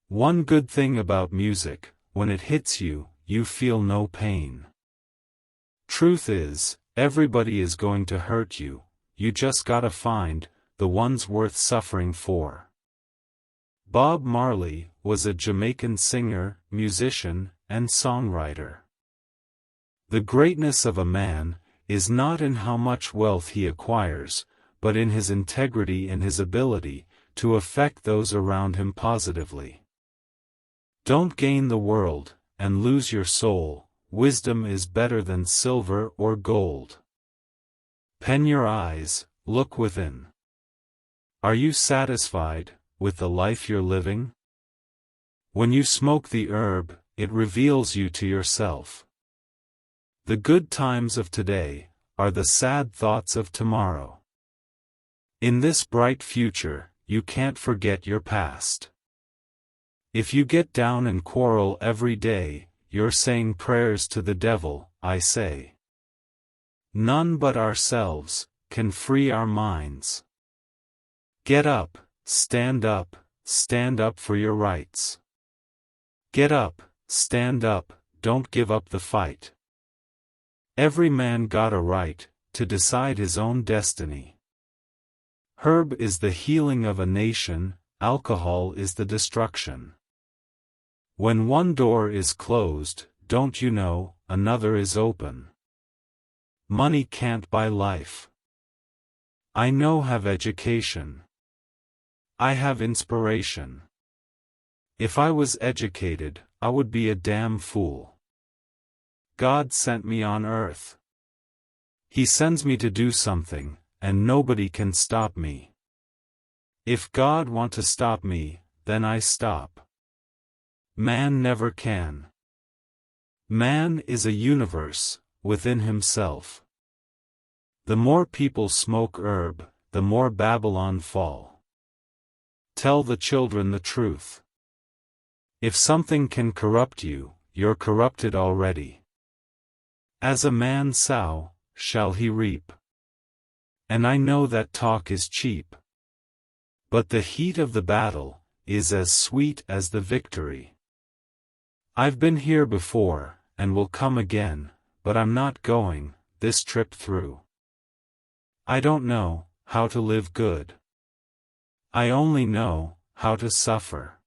One good thing about music, when it hits you, you feel no pain. Truth is, everybody is going to hurt you, you just gotta find the ones worth suffering for. Bob Marley was a Jamaican singer, musician, and songwriter. The greatness of a man is not in how much wealth he acquires, but in his integrity and his ability to affect those around him positively. Don't gain the world and lose your soul. Wisdom is better than silver or gold. Pen your eyes, look within. Are you satisfied with the life you're living? When you smoke the herb, it reveals you to yourself. The good times of today are the sad thoughts of tomorrow. In this bright future, you can't forget your past. If you get down and quarrel every day, you're saying prayers to the devil, I say. None but ourselves can free our minds. Get up, stand up for your rights. Get up, stand up, don't give up the fight. Every man got a right to decide his own destiny. Herb is the healing of a nation, alcohol is the destruction. When one door is closed, don't you know, another is open. Money can't buy life. I have education. I have inspiration. If I was educated, I would be a damn fool. God sent me on earth. He sends me to do something, and nobody can stop me. If God wants to stop me, then I stop. Man never can. Man is a universe within himself. The more people smoke herb, the more Babylon fall. Tell the children the truth. If something can corrupt you, you're corrupted already. As a man sow, shall he reap. And I know that talk is cheap. But the heat of the battle is as sweet as the victory. I've been here before, and will come again, but I'm not going this trip through. I don't know how to live good. I only know how to suffer.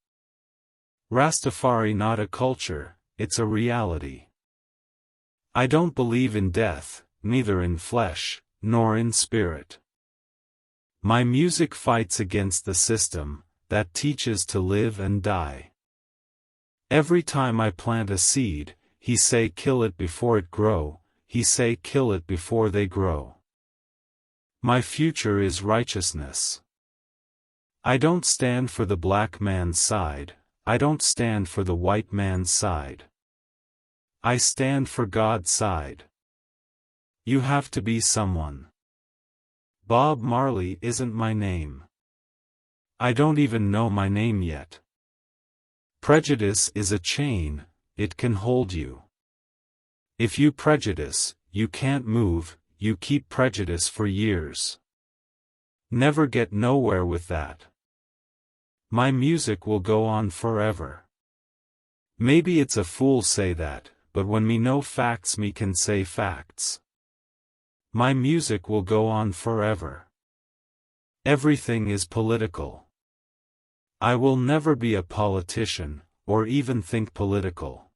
Rastafari not a culture, it's a reality. I don't believe in death, neither in flesh, nor in spirit. My music fights against the system that teaches to live and die. Every time I plant a seed, he say kill it before it grow, he say kill it before they grow. My future is righteousness. I don't stand for the black man's side, I don't stand for the white man's side. I stand for God's side. You have to be someone. Bob Marley isn't my name. I don't even know my name yet. Prejudice is a chain, it can hold you. If you prejudice, you can't move, you keep prejudice for years. Never get nowhere with that. My music will go on forever. Maybe it's a fool say that, but when me know facts me can say facts. My music will go on forever. Everything is political. I will never be a politician, or even think political.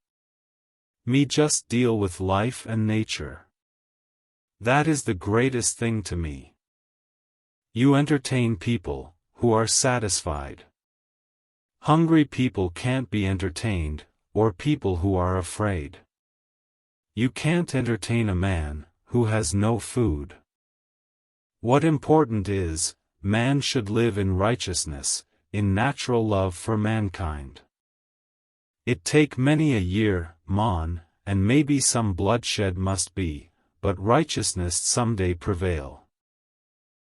Me just deal with life and nature. That is the greatest thing to me. You entertain people who are satisfied. Hungry people can't be entertained, or people who are afraid. You can't entertain a man who has no food. What important is, man should live in righteousness, in natural love for mankind. It take many a year, mon, and maybe some bloodshed must be, but righteousness someday prevail.